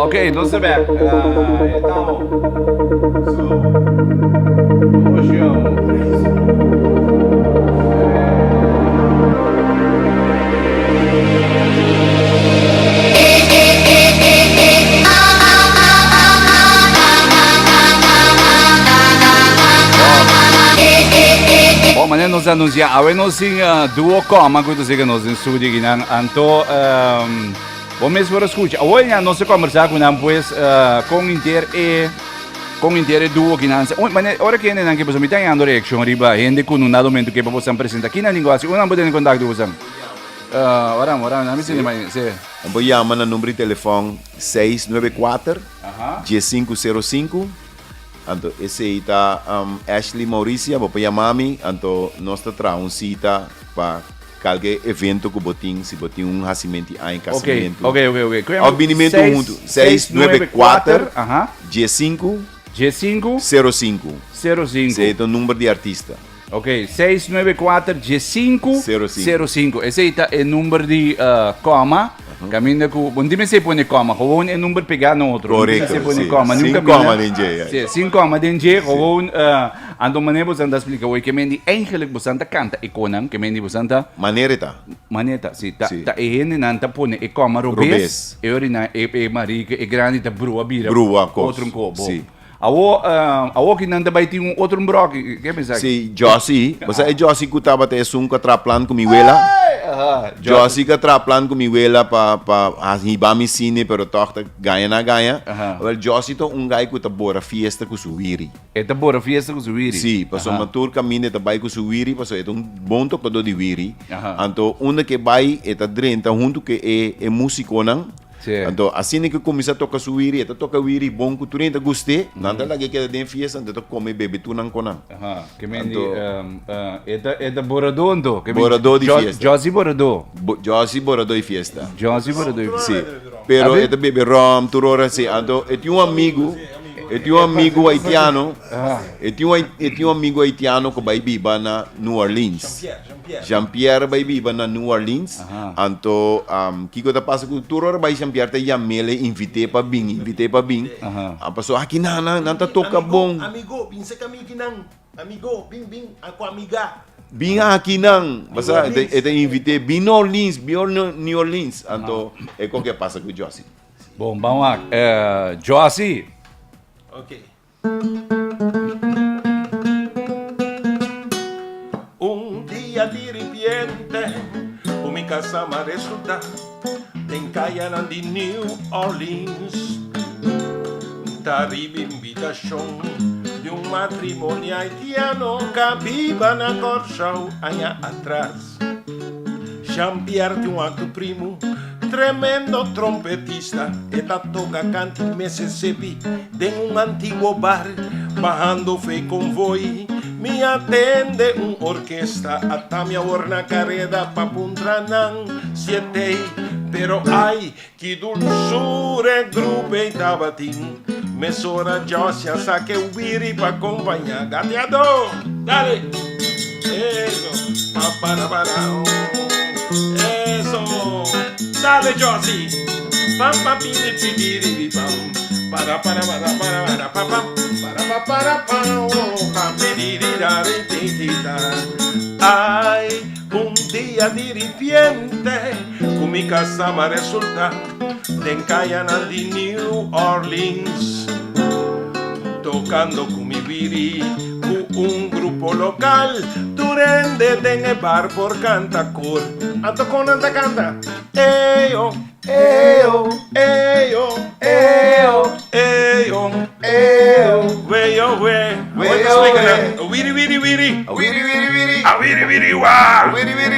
Ok, não se vê. Então, hoje oh, mas nós anunciamos, a nós em duo coma, quando se nós em estúdio aqui, então, vamos ver escuta. Hoje nós conversar com pues com inteiro duo aqui, mas ora que ainda que você me tenha dando reação riba, ainda com um momento que você apresenta aqui na linguagem, uma pode contato você. Ora, não me sei mais, se. Vou chamar no número de telefone 694 1505. Então, esse aí está Ashley Mauricia, vou chamar-me, então nós trazemos uma cita para qualquer evento que botem, se botem nascimento em casamento. Ok. Obviamente junto, 694 G5 05. Esse é o número de artista. Ok, 694 G5 05. Esse é o número de coma. Caminha com. Bom, dime se põe coma. Gewoon é número pegar no outro. Correto. Se põe coma. Nunca coma ninguém. Sim, coma ninguém. Gewoon. Ando maneira você anda explica. Oi, que mendi eigenlijk você anda canta ikonam. Que mendi você anda. Maneta. Sim. Ta ehene nanta põe e coma robes. E orina e marica e grande ta brua bira. Outro copo. Sim. Awo que nanda vai ter outro broco. Que me sabe? Sim, Josie. Você é Josie que estava até que atrapalhando com minha ela. Josie que atrapalhando com minha ela para ribar mi cine, pero toca ganha. Well, Josie to gai que tá bora fiesta com suwiri. É tá bora fiesta com suwiri. Sim, passou uma tour caminho tá vai com suwiri, passou é um bom tocador de wiri. Então, onde que vai é tá drenta junto que é músico não. Então, assim que começa a tocar suwiri, toca wiri bom que tu ainda gostei, nada lagi que tem fiesta, então come bebe tu não conan. Que mendi é da Boradondo, que Borador de fiesta. Josie Borador. Josie Borador de fiesta. Josie Borador. Sim. Pero é bebe rom, turora assim. Então, é um amigo haitiano. É um amigo haitiano que vai viver na New Orleans. Jean-Pierre vai viver na New Orleans. Então, que tá passa com turora vai Jean-Pierre te chamele invite para bing. A pessoa aqui não tá toca bom. Amigo, pinsa kami kinang. Amigo, bing ako amiga. Bing aqui não. Basta é invite New Orleans. Então, é o que passa com Josie. Bom, vamos lá. Josie. Ok. Día de repente, mi casa me resulta en Cayana de New Orleans. Arriba invitación de un matrimonio haitiano que viva na Corchao allá atrás. Jean-Pierre de un acto primo, tremendo trompetista, esta toca canta en Mississippi, de un antiguo bar, bajando fe convoy. Me atende orquesta, hasta mi horna carrera pa puntranan siete. Pero ay, que dulzura, grupo y tabatín. Mesora Josia, saque ubiri pa acompañar. Gateado, dale. Eso, para. Eso, dale Josie. Pam, piri, pam. Para, ay, un día de repente, con mi casa me resulta de Cayana de New Orleans, tocando con mi viri, un grupo local, Turende en el bar por Cantacur, ando con anda canta, eyo, wiri,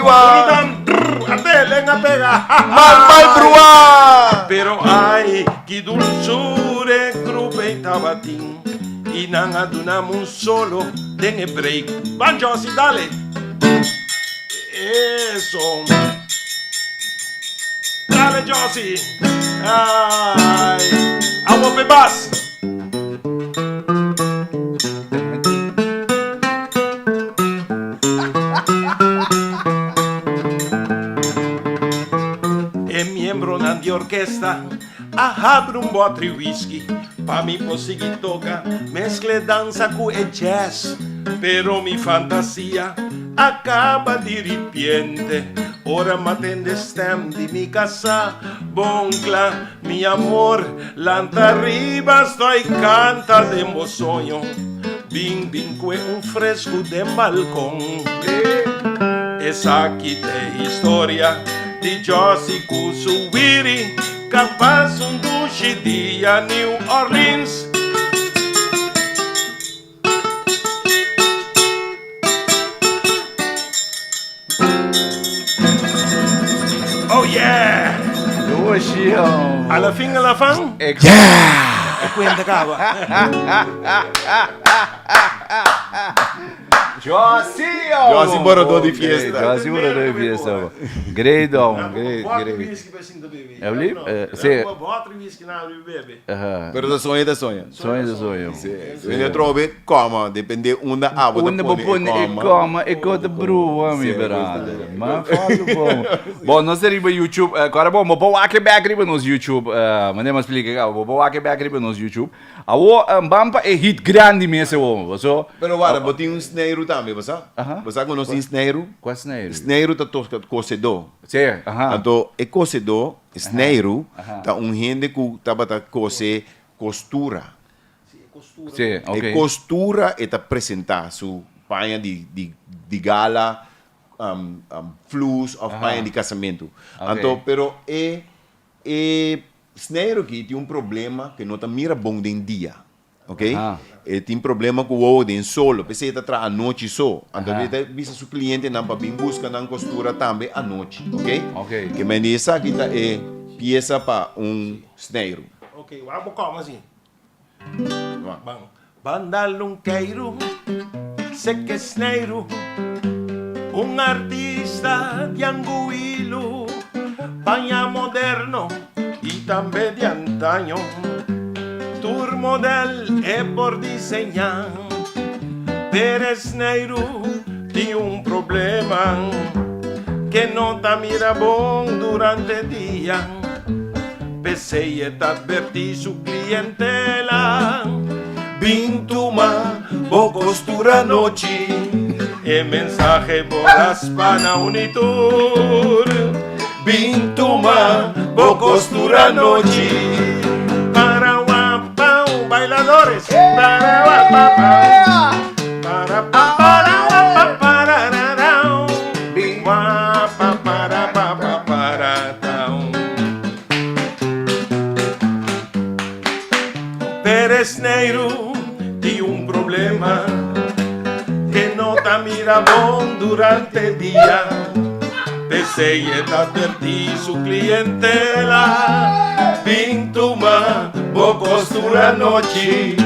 wa. Atele na pega. Mal brua. Pero ay, que dulzure, grupo y tabatín. Y nanga dunamos solo, den el break. Van Josie, dale. Eso. Dale Josie. Ay, vamos bebas. Es miembro de orquesta, abre um botre whisky, pa mi conseguir tocar, mescle dança com e jazz, pero mi fantasia acaba de repente, ora matende stem de mi casa, boncla, mi amor, lanta arriba, estoy canta de mo sonho, bim bim com um fresco de balcão. Essa aqui tem história de Josie Kusuwiri, capaz duche dia New Orleans. Oh yeah! Hoje, Alla fan? yeah! Cuenta cava. Josie morador de fiesta. Josie morador de fiesta. Great, É o livro? Sim. Bota whisky na bebê. Pero da sonho. Sonho. Você trove, coma, depende onde a água Onde vou pôr e coma, e coda brua, mi brother. Mas fala bom. Bom, nós temos YouTube. Agora, bom, vou aqui back riba nos YouTube. Mas nem me explica, vou aqui back riba nos YouTube. Awo, bampa é hit grande mesmo, so. Pero guarda, botin um sneiro também, você? Você conhece sneiro? Qual sneiro? Sneiro tá cocedor. Sim, Então, é cocedor, sneiro, tá gente que tá cose costura. Sim, ok. E costura é tá apresentar sua panha de gala, flus ou panha de casamento. Então, pero sneiro aqui tem problema que não tá mira bom de dia. Ok? Tem problema com o de solo, porque você está a noite só. Então, você visa seu cliente não para vir buscar na costura também à noite, ok? Ok. Que me diz aqui tá peça para sneiro. Ok, vamos como assim. Bandalunqueiro, sé que sneiro, artista de anguilo, panha moderno e também de antaño. Tour model é por desenhar, Peresneiro tem problema que não tá mira bom durante o dia. Pensei e advertir sua clientela, Bintuma, vou costura noite, e mensagem boas para Unitur. Bintuma, vou costura noite, para bailadores, para Peresneiro tem problema que não tá mira bom durante o dia. Pensei em advertir sua clientela, Bintuma, vou costura noite,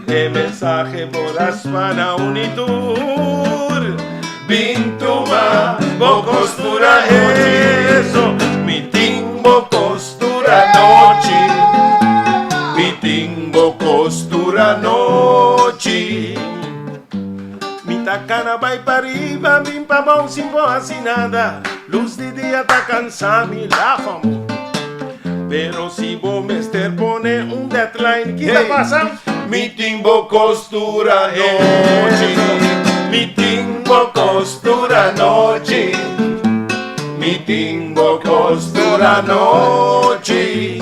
e mensagem voraz para Unitur. Bintuma, vou costura isso, mitim, vou costura noite, mitim, vou costura noite. Minha cana vai para riba, vim pra mão sem boa assinada, luz de dia tá cansada, me lava. Pero si vos mester pone deadline, ¿qué te pasa? Mi timbo costura noche, mi timbo costura noche, mi timbo costura noche.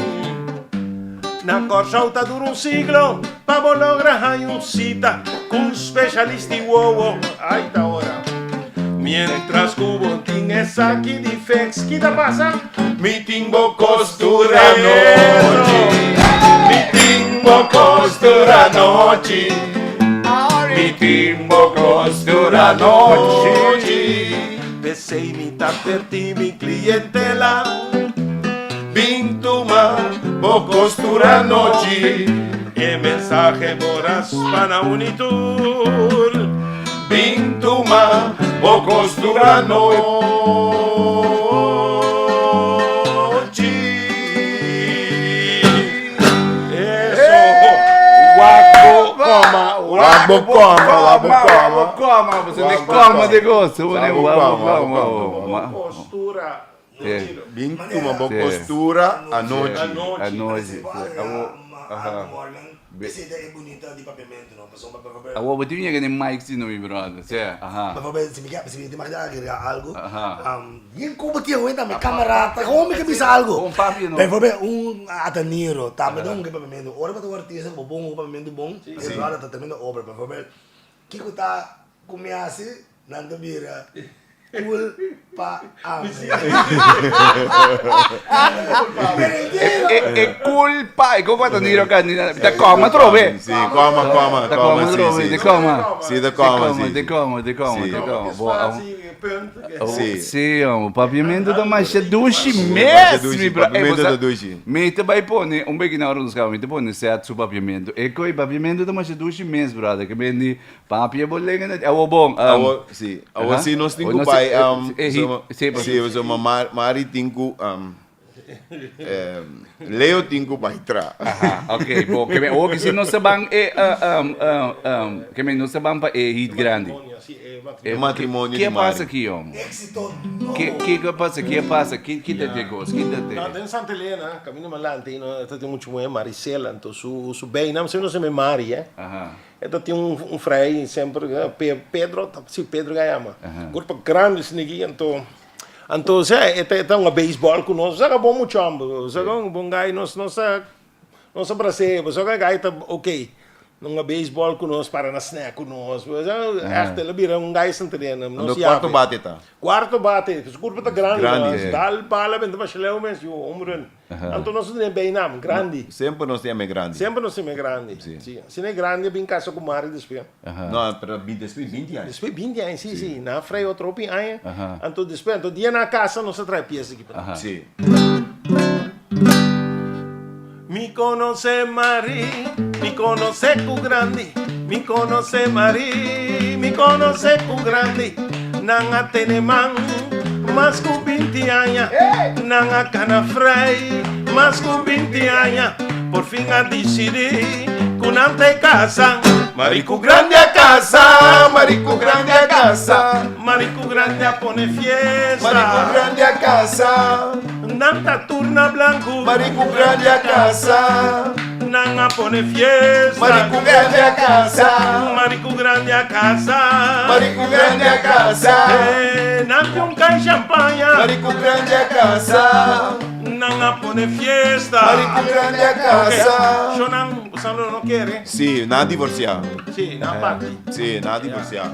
Na corchauta dura siglo, pa lograr cita con specialisti uovo, ai da ora. Mientras cubo tienes aquí defects, ¿qué te pasa? Mi timbo costura noche, mi timbo costura noche, mi timbo costura noche. Pensei mi advertir mi clientela, Bintuma, vou costura noche, e mensagem voraz para Unitur. Bintuma, vou costura noite. Você tem calma de gosto. Costura Bem uma boa postura à noite. À noite. Essa ideia é bonita de papiamento, não? Mas What do you get in Mike no mi brother? se me quer, se me demanda algo, yung kubo tiyo, wait, may camera, kung may kabisa algo. Um papi, no? Un ataniro, tama doon kay papiamento. Ora ba ito artista, bubong papiamento bong? Ito ala tatamento obra, pero kiko ta kumiasi, nando bira. Cool pa E colpa, e come quando dire candidato, da coma trove. Sì, coma, sì. De coma. Sì, de coma, sì. De coma. Sì. Sì, o papiamento da mascia dushi mesmo, bro. Papiamento da dushi. Mete vai pone, um bem na hora dos carros, mete pone certo su papiamento. E coi papiamento da mascia dushi mesmo, brother, que mendi papia bolenga, é o bom. Sì, sì, nós temos pai, so mari tinku Leo tinku baitra. Ok, bom, que se não se bang que me não se bang pa hit grande. É matrimônio que de Mari. passa aqui, homem? Éxito. Que passa? Que passa? Que te gosta? Que te? No, in Santa Elena, cammino malante, no, è molto buono Maricela, su Beinam, se non si chiama Mari, Então tinha frei sempre, Pedro, sim, Pedro Gaiama. Corpo grande, se ninguém, então é um beisebol conosco, sabe bom muito ambo, sabe um bom gai, nós abracemos, sabe gai tá ok. Num beisebol conosco, para na snack conosco, até ele vira gai santelena. No quarto bate tá. Quarto bate, o corpo tá grande, grande. Dal bala, bem, mas leu mesmo, ombro. Então nós temos bem nam, grande. Sempre nós temos grande. Sempre nós temos grande. Sim. Se não é grande, bem casa com Mari depois. Não, para depois 20 anos. Depois 20 anos, sim. Na freio outro bem aí. Então depois, então dia na casa nós traz peças aqui para. Sim. Mi conoce Mari, mi conoce cu grande, mi conoce Mari, mi conoce cu grande, nanga teneman, mas cu 20 años, nanga cana frei, mas cu 20 años, por fin a decidir, con ante casa, Marico grande a casa, Marico grande a casa, Marico grande a pone fiesta, Marico grande a casa, nanta turna blanco, Marico grande a casa, nanga pone fiesta, Marico grande a casa, Marico grande a casa, Marico grande a casa, nante un cai champagne, Marico grande a casa, nanga pone fiesta, Marico grande a casa. Shonan, Sandro non quiere? Sì, nada divorciado. Sì, na parti. Sì, nada divorciado.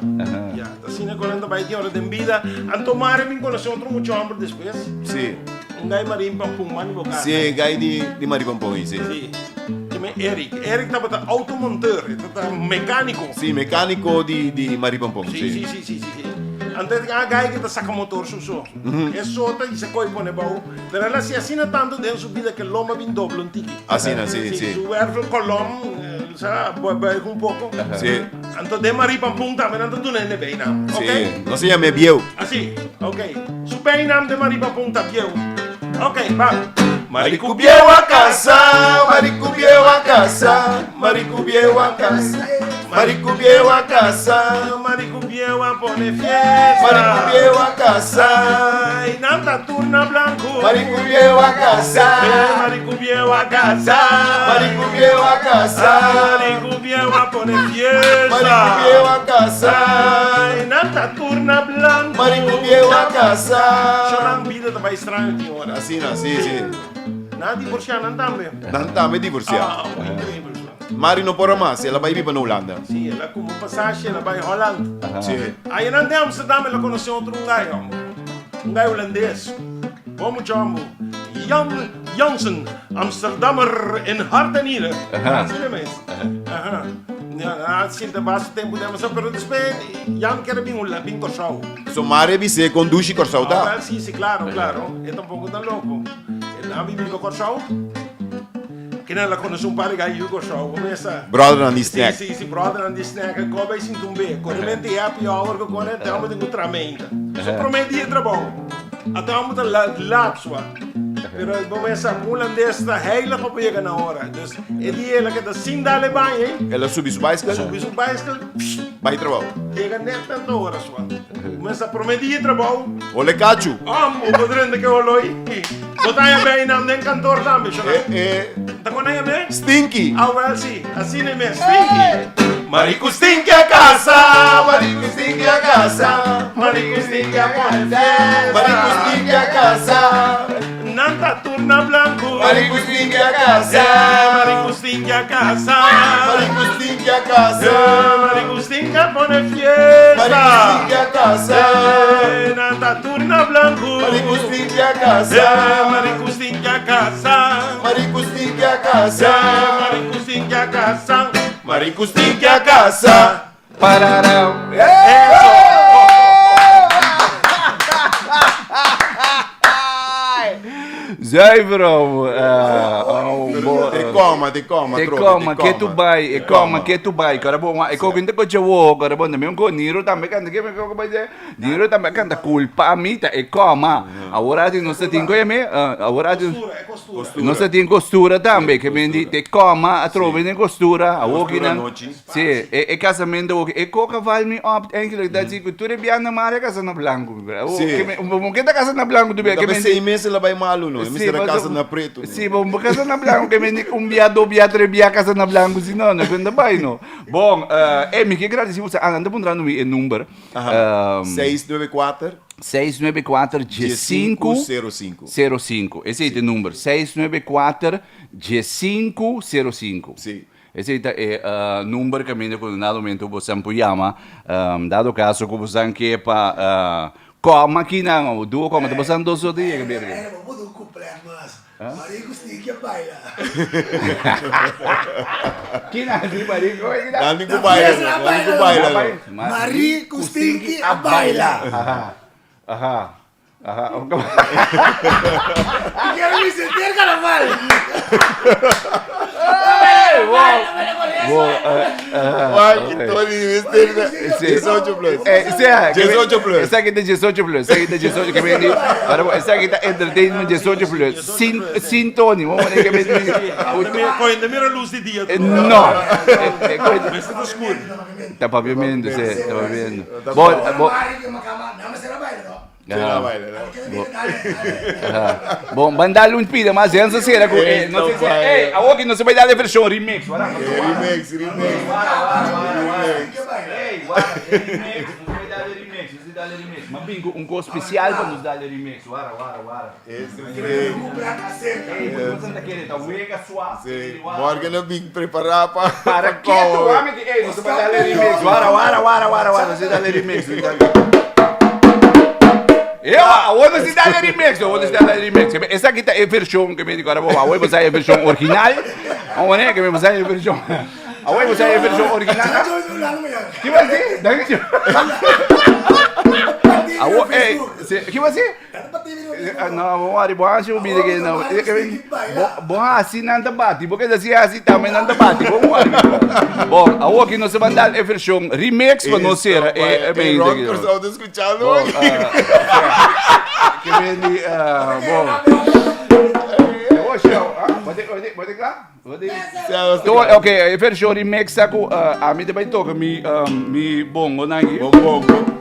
Ya, assim é quando vai ter hora de vida, antomare me conhece outro muito homem depois. Sì. Um gai marim para pumani boca. Sì, gai di Maripompoi, sì. Sì. Chiama Eric. Eric tá automonteur, tá mecânico. Sì, meccanico di Maripompoi, Sì. Antes a gai que tá saca motor so. É sota e se coi pone bau. Pero ela se assina tanto dentro subida que loma vin doble um tiki. Assina, sì. Su verso colom, sa, vai un poco. Sì. Anto de Maripampum também anto tu nene beina. Sì, Ok? non si chiama Bieu. Assim, ok. Su beinam de Maripampum tá bieu. Ok, va. Maricubieu a casa, Maricubieu a casa, Maricubieu a casa, Maricubieu a casa, Maricubieu a pone fiesta. Maricubieu a casa, Ai, nanta turna blanco. Maricubieu a casa, Maricubieu a casa. Maricubieu a casa, Maricubieu a pone fiesta. Maricubieu a casa, Ai, nanta turna blanco. Maricubieu a casa. Chorang vida tá mais estranho de hora. Assina, sì. Nada divorciando também. Non è divorciato. Incrível. Mari non può más, ela vai viver na Holanda. Sim, ela como passagem, ela vai Holanda. Sì. Aí ela de Amsterdam, ela conheceu outro gajo. Gajo holandês. Vamos chamar Jan Jansen, Amsterdammer in hart en nieren. Zie je mee? Ja, sinta basta tempo dela, mas pero después Jan quer bem Corsau. So Mari vi conduce Corsau da. Ah, sim, claro. É um pouco tão louco. Ela vive no Corsau. Que ela conhece par de gajos Corsau. Começa. Brother and the snack. Sim, brother and the snack. Come sin tumbe. Corrente é a pior que quando tem uma tramenta. Só promete trabalho. Até uma lapsua. Pero vamos essa pulan desta heilige op je na hora. Dus die hele dat zien daar bij hè. Ela subi su bicycle? Subi su bicycle. Vai trabalho. Chega net na hora só. Começa a prometer trabalho. Ole cachu. Amo, podrende que oloi. Botai bem na nem cantor também, chama. Tá com aí bem? Stinky. Ah, well, sim. Assim nem mesmo. Stinky. Marico Stinky a casa. Marico Stinky a casa. Marico Stinky a casa. Marico Stinky a casa. Nanta turna blanco. Marico Stinky a casa. Marico Stinky a casa. Marico Stinky a casa. Marico Stinky a pone fiesta. Marico Stinky a casa. Nanta turna blanco. Marico Stinky a casa. Marico Stinky a casa. Marico Stinky a casa. Marico Stinky a casa. Marico Stinky a casa. Pararão. Zuivero. Te coma, que tu vai. Cara bom, e ko kinta ko jawo, cara bom, mesmo ko niro também canta, que me ko vai dizer. Niro também canta culpa a mim, e coma. Agora ti não se tem coisa me, agora ti não se tem costura também, que me te coma, a trove nem costura, a woki não. Sim, e casamento, e coca vai me op, eigenlijk dat zie ik, tu re biana mare casa na blanco, que tá casa na blanco, tu bem, que me 6 meses ela vai malo, não? Me será casa na preto. Sim, bom, casa na blanco, que me biado, tre bia casa na blanco, se não, não quando vai, não. Bom, me que agradeci você, anda pondrando mi o número. 694 694 505. Esse é o número, 694 505. Sim. Esse é o número que me quando nada momento você chama, dado caso que você quer para como aqui não, duas como você não dois dias que bebe. É, vou do cumpleaños. Marico Stinky a baila. Que nada, Marico, Nandi ko baila. Marico Stinky a baila. Ajá. Quiero me sentir carnaval. Tony, 18 plus. 18 plus. Essa aqui é 18 plus. Essa aqui é 18 que vem. Essa aqui é entertainment 18 plus. Sin Tony. Vamos ver que vem. Coin mira luz de dia. Não. Mas tá escuro. Tá paviamento, sim. Tá paviamento. Bom, mandar um pida, mas antes assim era com não sei se a Oki não se vai dar a versão remix, vai Remix. Mas bingo um go especial para nos dar remix, vara. Você não quer tá uega suave. Morgan não vim preparar para que tu ame de não se vai dar remix, vara, você dá remix. Hoje se dá remix. Essa aqui é a versão que me digo agora, hoje você é a versão original. Vamos ver que me você é a versão. Hoje você é a versão original. Que vai ser? Que vai ser? Não, vamos lá, bom, acho que não. Bom, assim não debate, porque assim também não debate. Vamos lá. Bom, aqui nós vamos dar a versão remix para nós ser. Tem rock pessoal tá escutando hoje. Que vem Pode cá? Ok, a versão remix ako a mim também toca mi bongo nangi. Bongo.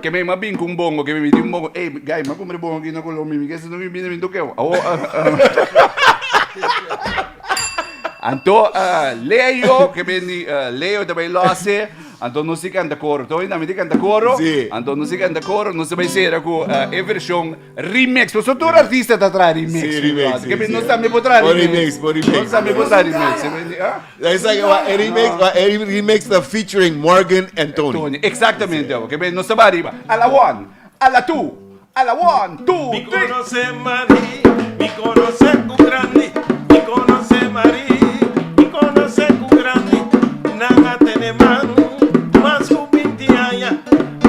Que me mabing kung bongo, que me di um bongo. Ei, guy, mapumre bongo aqui na Colômbia, que se não me bina me toque. Então, Leo, que vem Leo também lo hace. Então nós se canta coro, então ainda me canta coro. Então nós se canta coro, nós vai ser com a versão remix. Porque todo artista está atrás remix. Sim, remix. Que nós também podemos remix. Nós também podemos remix. Essa é a remix da featuring Morgan and Tony. Exatamente, que nós estamos arriba. A la one, a la two, a la one, two, Mi three. conoce Mari, mi conoce Cugrandi, mi conoce Mari, mi conoce Cugrandi, nanga teneman, mas kubintiaya,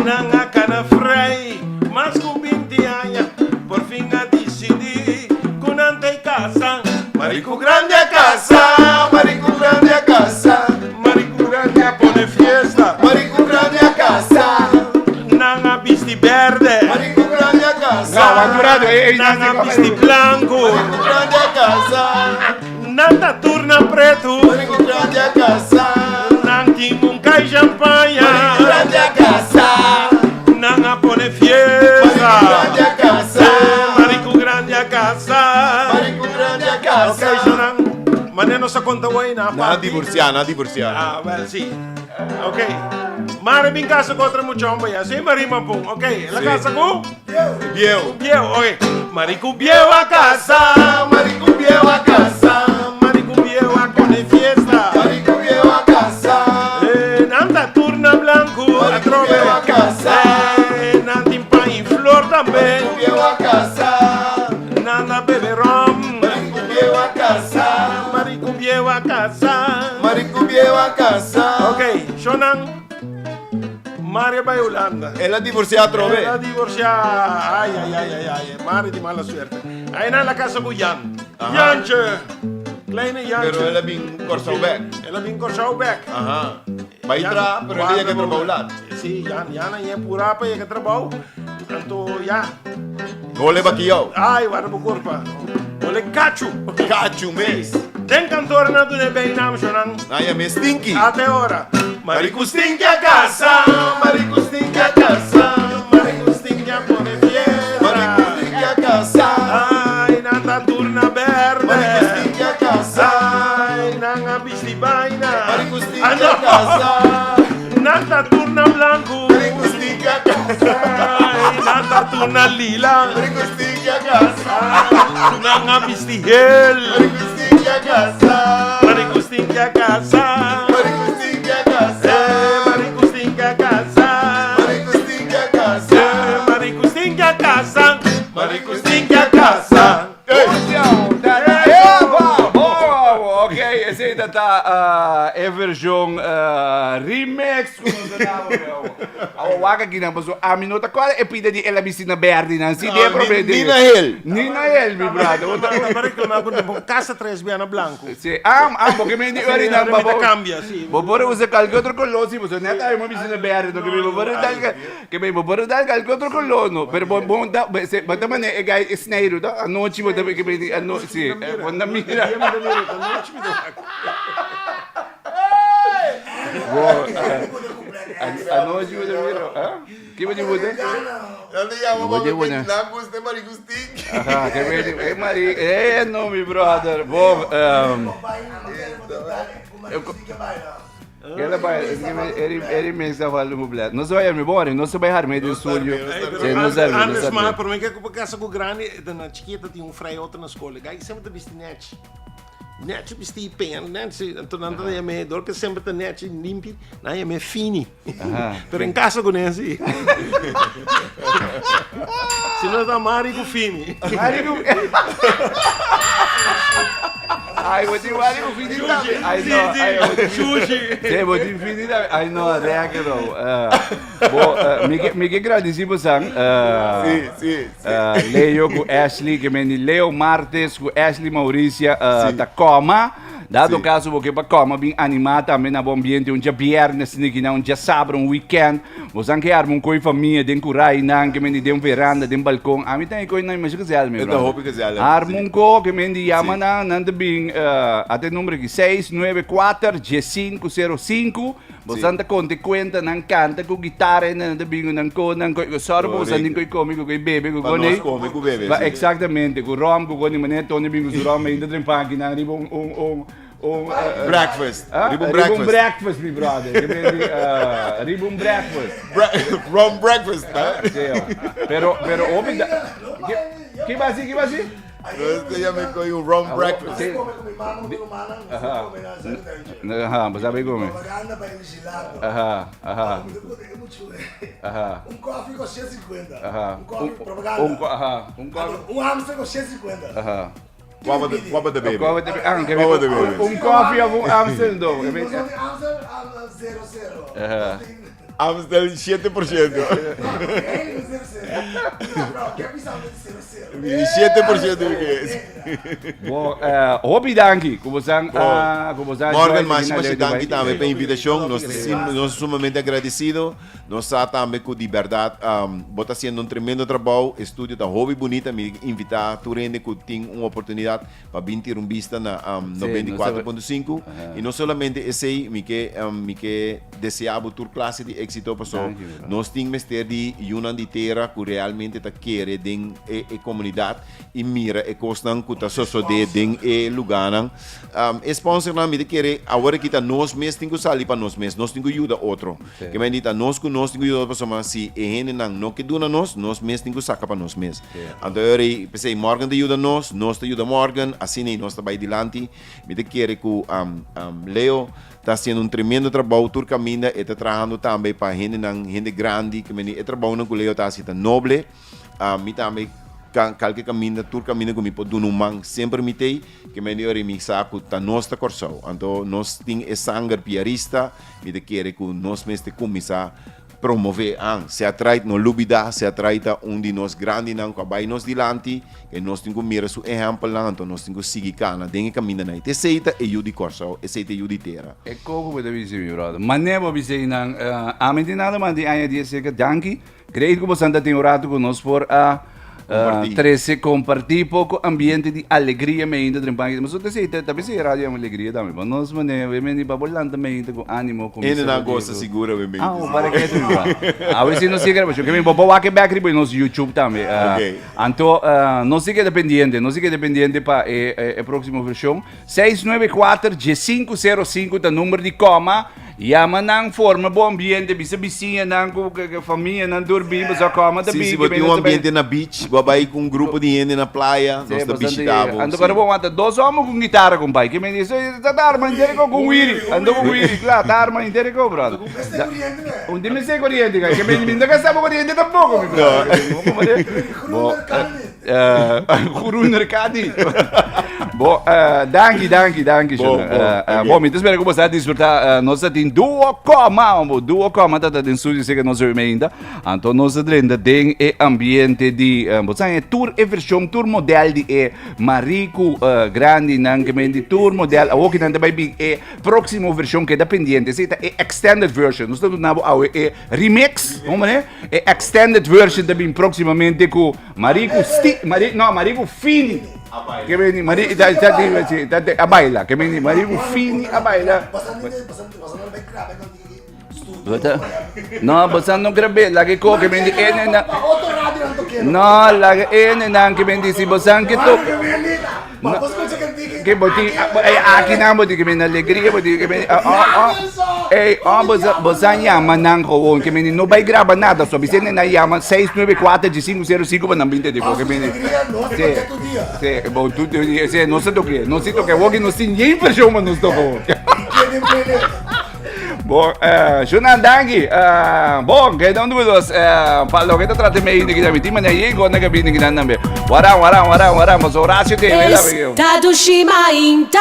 nanga cana frei, mas kubintiaya, por fin a decidi, kunante casa, Marico grande a casa, Marico grande a casa, Marico grande a pone fiesta, Marico grande a casa, nanga bisti verde, Marico grande a casa. Não, mas durado, Nanga bisti blanco. Grande casa. Nanda turna preto. Marico grande casa. Nang timung kay champagne. Grande casa. Nanga pone fiesta. Grande casa. Marico grande a casa. Marico grande casa. Ok, Jonang. Maneno sa conta way na. Na divorciar. Ah, well, sí. Ok. Mare bin casa contra mucho hombre ya. Sí, marima pum. Ok, la Sí. casa ko? Viejo. Viejo, ok. Marico viejo a casa. Marico viejo a casa. Marico viejo a con fiesta. Marico viejo a casa. Nanda turna blanco. Marico Atrove. viejo a casa. Nanda pan y flor también. Marico viejo a casa. Nanda bebe rom. Marico viejo a casa. Marico viejo a casa. Marico viejo a casa. Ok, Shonan. Maria vai Holanda. Ella divorciata trove. La divorciata. Ay. Mari di mala suerte. Ahí na la casa con Jan. Jantje. Kleine Jantje. Pero ella bin corso back. Ela vem com o back. Ajá. Va a entrar, pero ella que trabajar. Sí, Jan é pura pa que trabalho. Tanto ya. Gole bakio. Ai, guarda po corpa. Ole cacho. Cacho mês. Den cantor na do bem nam Shonan. Ai, me stinky. Até hora. Marico stinky a casa. Marico stinky a casa. Marico stinky a pone fiesta. Marico stinky a casa. Ai, nanta turna verde. Marico stinky a casa. Ai, nanga bisti baina. Marico stinky a casa. Nanta turna blanco. Marico stinky a casa. Ai, nanta turna lila. Marico stinky a casa. Nanga bisti gel. Marico stinky a casa. Marico stinky a casa. Marico stinky a casa. Marico stinky a casa. Marico stinky a casa. Marico stinky a casa. Marico stinky a casa. Ok, essa ainda tá a versão remix, como se chama, a waka aqui na pessoa, a minuta qual é pida de ela piscina verde, não se tem problema. Nina Hill. Nina Hill, meu brother. Marico na com casa tres biana blanco. Sim, porque me di ori na babo. Cambia, sim. Bobora usa qualquer outro color, sim, você não tá uma piscina verde, do que me bobora dal que me bobora dal qualquer outro color, no. Pero bom da, mas também é gai snairo, da, a noite você que me a noite, sim, quando mira. A noite você mira, que você muda? Marico stinky. Ah, que me Mari, no, meu brother. Bom, ela vai, ele me está falando blá. Nós vai me embora, nós vai armar do estúdio. Antes mas por mim que eu casa com grande, na chiquita tinha frei outro na escola. Gai sempre te viste net. Net vesti pen, net então não é me dor que sempre te net limpo, não é me fini. Pero em casa com esse. Se não dá marico fini. Marico. Ai, vou te Marico fini também. Ai, não. Sushi. Sim, vou te fini também. Ai, não, reaca não. Bom, me que agradecido sang. Sim. Leo com Ashley, que me Leo Martes com Ashley Maurícia da Coma. Dado caso porque para Coma bem animada também na bom ambiente, um dia viernes, um dia sábado, um weekend, você que arma com a família, tem curai não, que me tem veranda, tem balcão, a mim tem coisa não mais que se alme. Eu hope que se alme. Arma com que me chama na, nanda bem, até número aqui 694-1505. Você anda conta não canta com guitarra, nanda bem não só você anda com comigo com bebê com goni. Com bebê. Exatamente, com rom com goni, mané Tony bem com rom, ainda tem pang na breakfast. Ribbon breakfast, my brother. Ribbon breakfast. Rum breakfast, tá? Pero, homem, que vai ser? Eu já me coi um rum breakfast. Mas sabe como? Um coffee com 150. Um coffee propaganda. Um hamster com 150. Qual de bebê? Um coffee of um Amsterdam. Amstel 00. Amstel 7%. Quer pensar de 00? 7% que Bom, hobby danki. Kubusang, Morgan, mais danke também pela invitação. Nós somos sumamente agradecidos. Nós também com liberdade. Bota sendo tremendo trabalho. Estúdio da Hobby Bonita. Me invitar tu rende que tem uma oportunidade para vir ter vista na 94.5. E não somente esse, me que deseava tour classe de êxito passou. Nós temos ter de uma de terra que realmente está querer den a comunidade e mira e costan que está só de den e lugar. Sponsor na me querer agora que tá nós mesmos tem que sair para nós mesmos tem que ajudar outro. Que me dita nós tem que ajudar para somar se e não que duna nós mesmos tem que sacar para nós mesmos. Então eu pensei Morgan te ajuda nós te ajuda Morgan, assim nem nós está vai dilante. Me querer que Leo está fazendo tremendo trabalho, tur caminho e está trabalhando também para gente grande, que me trabalho com Leo está sendo nobre, me também qualquer caminho, tur caminho comigo por dunumang sempre me tem que me ore me saco tá nossa corção, então nós tem esse sangue piarista, me querer que nós mesmo começar promover se atrai no lubida se atrai onde nós grande não com vai nós dilante e nós temos que mirar su exemplo lá então nós temos que seguir cana dengue caminho na te seita e yudi corso e seita yudi terra e como pode dizer meu brother manevo dizer nang amenti nada mas de aí dizer que danke creio que você anda tem orado conosco por 13 compartir pouco ambiente de alegria me ainda trempando mas você também se rádio é uma alegria também mas nós manevo e me babolando também com ânimo com ele não gosta segura me para que tu a ver se não siga porque me vou back back ribo no YouTube também então não siga dependente para a próxima versão 694 G505 o número de coma Yaman nang forma bom ambiente, bisa-bisinha nang família nang dormir, mas a cama da beach. Se tem um ambiente na beach, vai com um grupo de gente na praia, nós da beach tava. Ando para bom, dois homens com guitarra com pai, que me diz, tá arma inteira com Willy, ando com Willy, claro, tá arma inteira com brother. Onde me sei corriente, que me ainda gastava corriente tampouco, meu. Guru Nercadi. Bom, danke, bom, me espero que você desfrutar nós tem duo coma tá tem estúdio que nós ainda então nós tem ambiente de você tour e versão tour model de marico grande não que me tour model o que não vai bem próximo versão que dependente se é extended version nós estamos na remix vamos né extended version da bem proximamente com marico fini que vem marico a baila que vem marico fini a baila no, basta non grabe, lagi ko che mendi na. No, lagi na che mendi si bosan che to. Che boti aqui na boti che mendi alegria, boti che mendi bosan yama nang ko che mendi no vai graba nada, só bisene na yama 694 G505 para não vinte de que mendi. Sì, bom tudo, sì, non so che vuoi non si niente per show ma non sto con. Bom, Junandangi, bom, que não duvidos, Paulo, que trata meio de que também tem maneira aí, quando é que vem que não também. Warang, mas Horácio tem, Estado Shimainta.